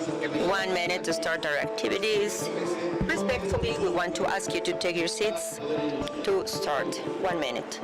1 minute to start our activities. Respectfully, we want to ask you to take your seats to start. 1 minute.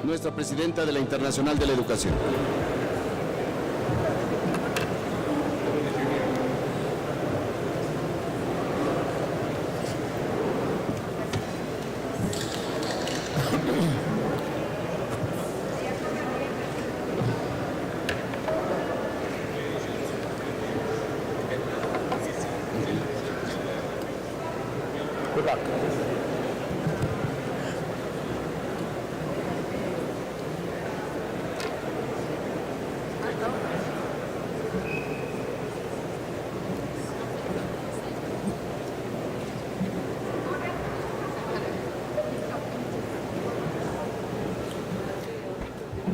Nuestra presidenta de la Internacional de la Educación. Good luck.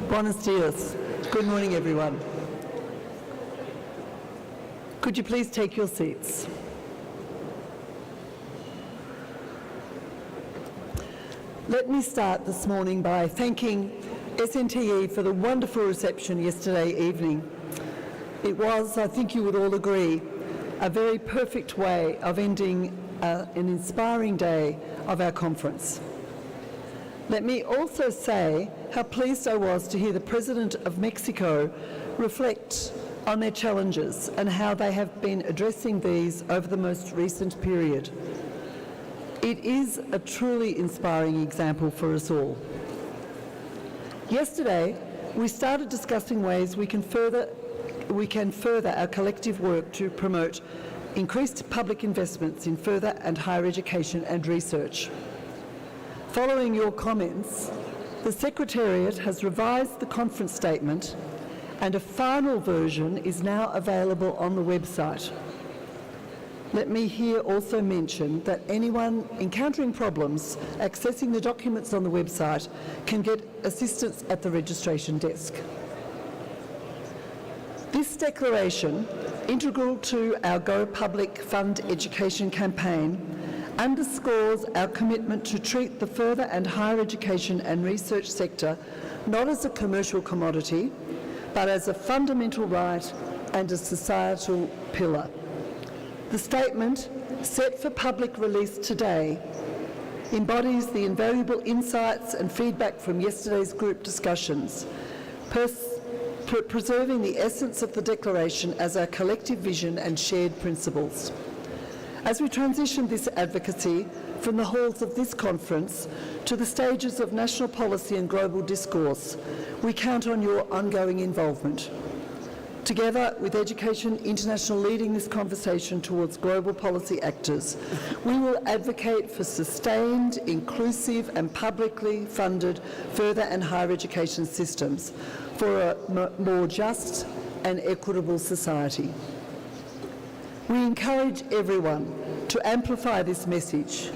Buenos dias. Good morning, everyone. Could you please take your seats? Let me start this morning by thanking SNTE for the wonderful reception yesterday evening. It was, I think you would all agree, a very perfect way of ending an inspiring day of our conference. Let me also say how pleased I was to hear the President of Mexico reflect on their challenges and how they have been addressing these over the most recent period. It is a truly inspiring example for us all. Yesterday, we started discussing ways we can further our collective work to promote increased public investments in further and higher education and research. Following your comments, the Secretariat has revised the conference statement and a final version is now available on the website. Let me here also mention that anyone encountering problems accessing the documents on the website can get assistance at the registration desk. This declaration, integral to our Go Public Fund Education campaign, underscores our commitment to treat the further and higher education and research sector not as a commercial commodity, but as a fundamental right and a societal pillar. The statement, set for public release today, embodies the invaluable insights and feedback from yesterday's group discussions, preserving the essence of the declaration as our collective vision and shared principles. As we transition this advocacy from the halls of this conference to the stages of national policy and global discourse, we count on your ongoing involvement. Together with Education International leading this conversation towards global policy actors, we will advocate for sustained, inclusive and publicly funded further and higher education systems for a more just and equitable society. We encourage everyone to amplify this message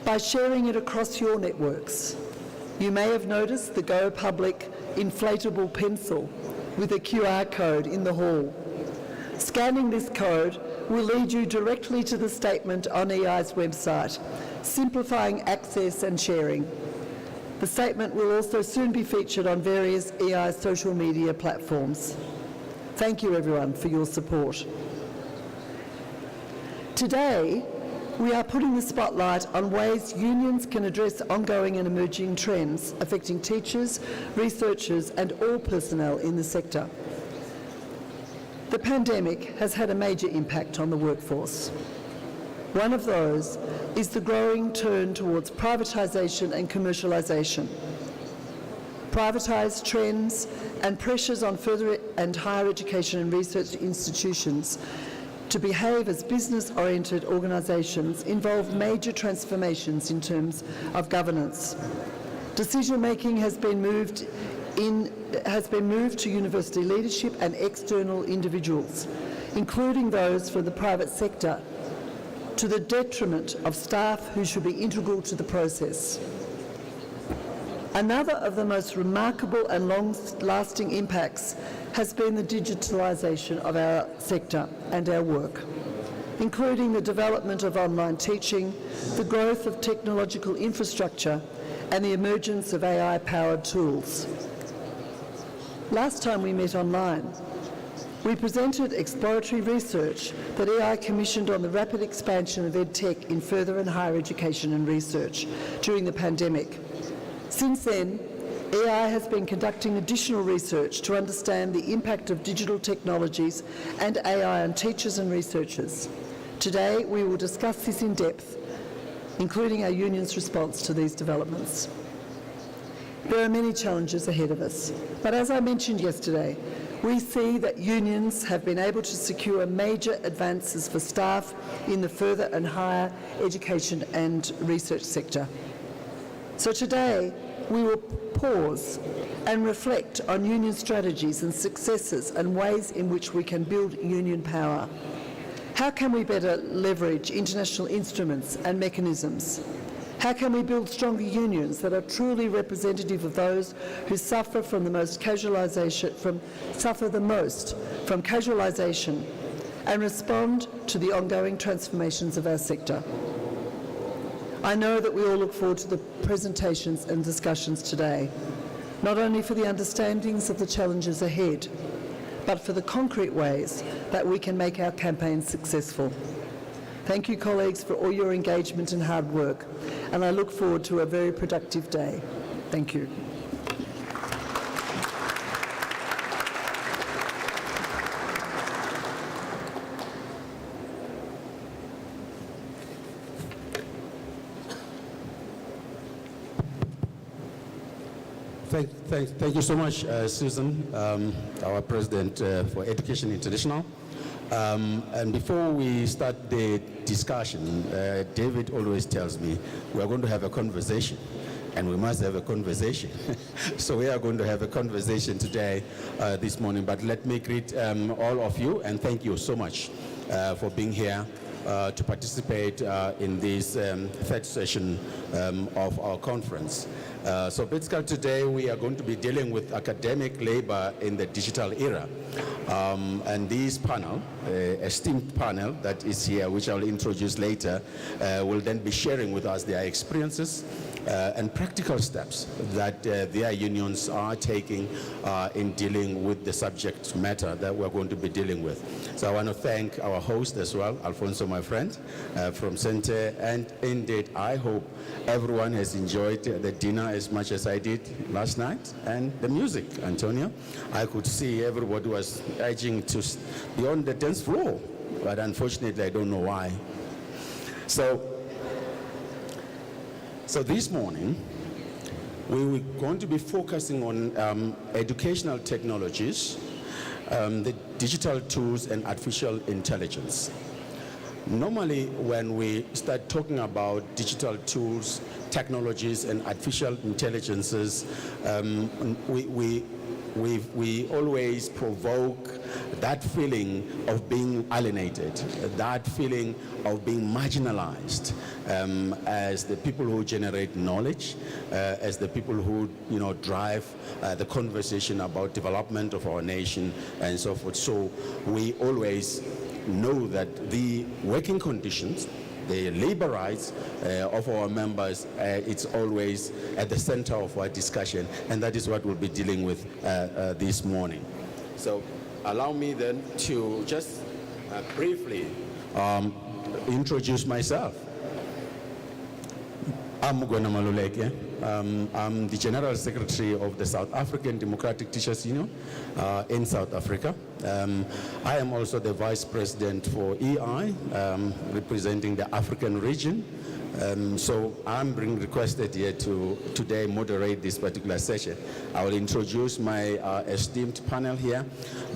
by sharing it across your networks. You may have noticed the Go Public inflatable pencil with a QR code in the hall. Scanning this code will lead you directly to the statement on EI's website, Simplifying Access and Sharing. The statement will also soon be featured on various EI social media platforms. Thank you everyone for your support. Today, we are putting the spotlight on ways unions can address ongoing and emerging trends affecting teachers, researchers and all personnel in the sector. The pandemic has had a major impact on the workforce. One of those is the growing turn towards privatisation and commercialisation. Privatised trends and pressures on further and higher education and research institutions to behave as business-oriented organisations involve major transformations in terms of governance. Decision-making has been moved to university leadership and external individuals, including those from the private sector, to the detriment of staff who should be integral to the process. Another of the most remarkable and long-lasting impacts has been the digitalisation of our sector and our work, including the development of online teaching, the growth of technological infrastructure, and the emergence of AI-powered tools. Last time we met online, we presented exploratory research that EI commissioned on the rapid expansion of EdTech in further and higher education and research during the pandemic. Since then, EI has been conducting additional research to understand the impact of digital technologies and AI on teachers and researchers. Today, we will discuss this in depth, including our union's response to these developments. There are many challenges ahead of us, but as I mentioned yesterday, we see that unions have been able to secure major advances for staff in the further and higher education and research sector. So today, we will pause and reflect on union strategies and successes and ways in which we can build union power. How can we better leverage international instruments and mechanisms? How can we build stronger unions that are truly representative of those who suffer from the most casualisation, from casualisation, and respond to the ongoing transformations of our sector? I know that we all look forward to the presentations and discussions today, not only for the understandings of the challenges ahead, but for the concrete ways that we can make our campaign successful. Thank you, colleagues, for all your engagement and hard work, and I look forward to a very productive day. Thank you. Thank you so much, Susan, our President for Education International. And before we start the discussion, David always tells me we are going to have a conversation, and we must have a conversation. So we are going to have a conversation today, this morning. But let me greet all of you, and thank you so much for being here to participate in this third session of our conference. So basically today we are going to be dealing with academic labor in the digital era. And this panel, esteemed panel that is here, which I'll introduce later, will then be sharing with us their experiences and practical steps that their unions are taking in dealing with the subject matter that we're going to be dealing with. So I want to thank our host as well, Alfonso, my friend, from Center, and indeed I hope everyone has enjoyed the dinner as much as I did last night, and the music, Antonio. I could see everybody was urging to be on the dance floor, but unfortunately I don't know why. So this morning, we were going to be focusing on educational technologies, the digital tools, and artificial intelligence. Normally, when we start talking about digital tools, technologies, and artificial intelligences, we always provoke that feeling of being alienated, that feeling of being marginalized, as the people who generate knowledge, as the people who drive the conversation about development of our nation and so forth. So we always know that the working conditions, the labor rights of our members, it's always at the center of our discussion, and that is what we'll be dealing with this morning. So allow me then to just briefly introduce myself. I'm Mugwena Maluleke. I'm the General Secretary of the South African Democratic Teachers Union in South Africa. I am also the Vice President for EI, representing the African region. So I'm being requested here to today moderate this particular session. I will introduce my esteemed panel here,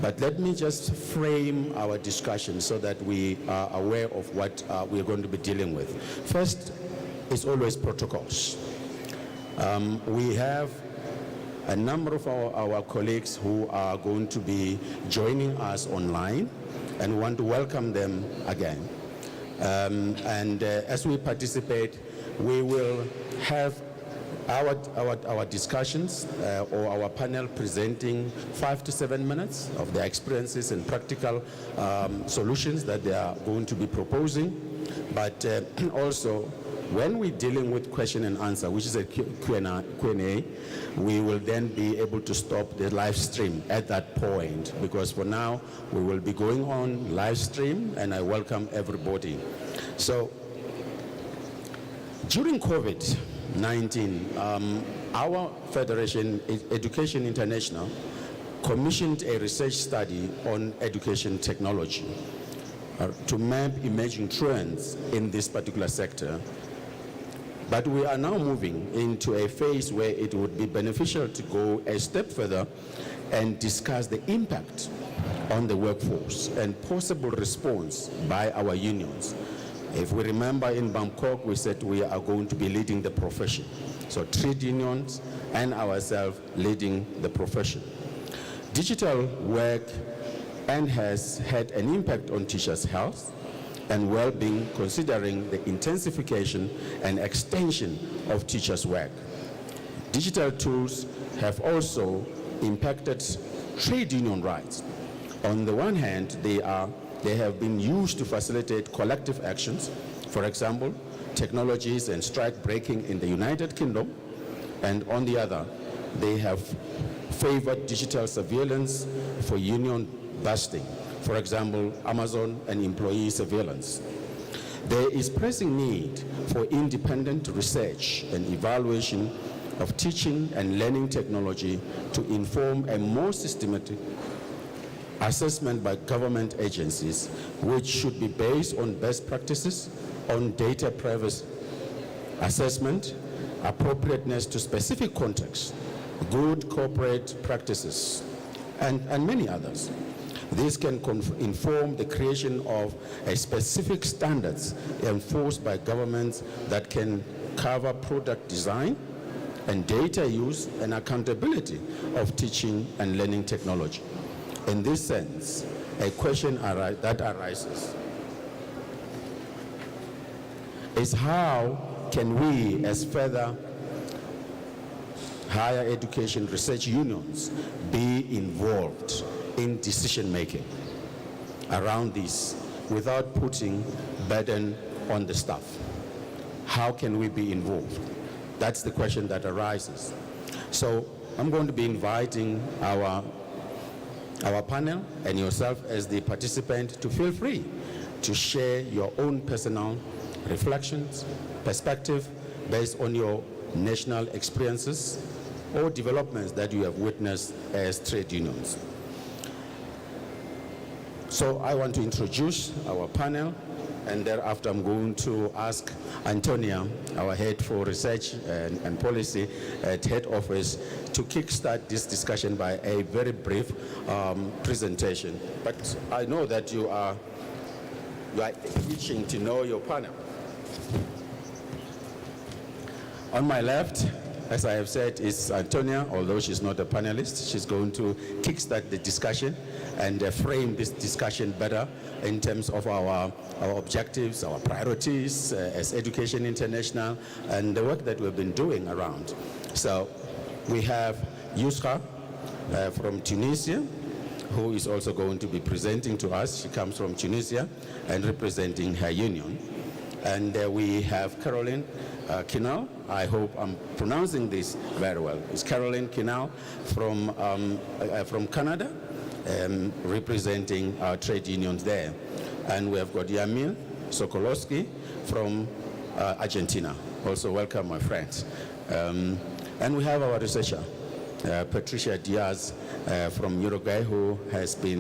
but let me just frame our discussion so that we are aware of what we're going to be dealing with. First, it's always protocols. We have a number of our colleagues who are going to be joining us online, and we want to welcome them again. As we participate, we will have our discussions or our panel presenting 5 to 7 minutes of their experiences and practical solutions that they are going to be proposing. But also, when we're dealing with question and answer, which is a Q&A, we will then be able to stop the live stream at that point, because for now, we will be going on live stream, and I welcome everybody. So, during COVID-19, our Federation, Education International, commissioned a research study on education technology to map emerging trends in this particular sector. But we are now moving into a phase where it would be beneficial to go a step further and discuss the impact on the workforce and possible response by our unions. If we remember, in Bangkok, we said we are going to be leading the profession. So trade unions and ourselves leading the profession. Digital work and has had an impact on teachers' health and well-being, considering the intensification and extension of teachers' work. Digital tools have also impacted trade union rights. On the one hand, they have been used to facilitate collective actions, for example, technologies and strike breaking in the United Kingdom, and on the other, they have favored digital surveillance for union busting. For example, Amazon and employee surveillance. There is pressing need for independent research and evaluation of teaching and learning technology to inform a more systematic assessment by government agencies, which should be based on best practices, on data privacy assessment, appropriateness to specific contexts, good corporate practices, and many others. This can inform the creation of a specific standards enforced by governments that can cover product design and data use and accountability of teaching and learning technology. In this sense, a question that arises is how can we, as further higher education research unions, be involved in decision-making around this without putting burden on the staff? How can we be involved? That's the question that arises. So I'm going to be inviting our panel and yourself as the participant to feel free to share your own personal reflections, perspective based on your national experiences or developments that you have witnessed as trade unions. So I want to introduce our panel, and thereafter I'm going to ask Antonia, our head for research and policy at head office, to kickstart this discussion by a very brief presentation. But I know that you are itching to know your panel. On my left, as I have said, is Antonia. Although she's not a panelist, she's going to kickstart the discussion and frame this discussion better in terms of our objectives, our priorities as Education International, and the work that we've been doing around. So we have Yusra from Tunisia, who is also going to be presenting to us. She comes from Tunisia and representing her union. And we have Caroline Kinal. I hope I'm pronouncing this very well. It's Caroline Kinal from Canada, representing our trade unions there. And we have got Yamil Sokolowski from Argentina. Also welcome, my friends. And we have our researcher, Patricia Diaz from Uruguay, who has been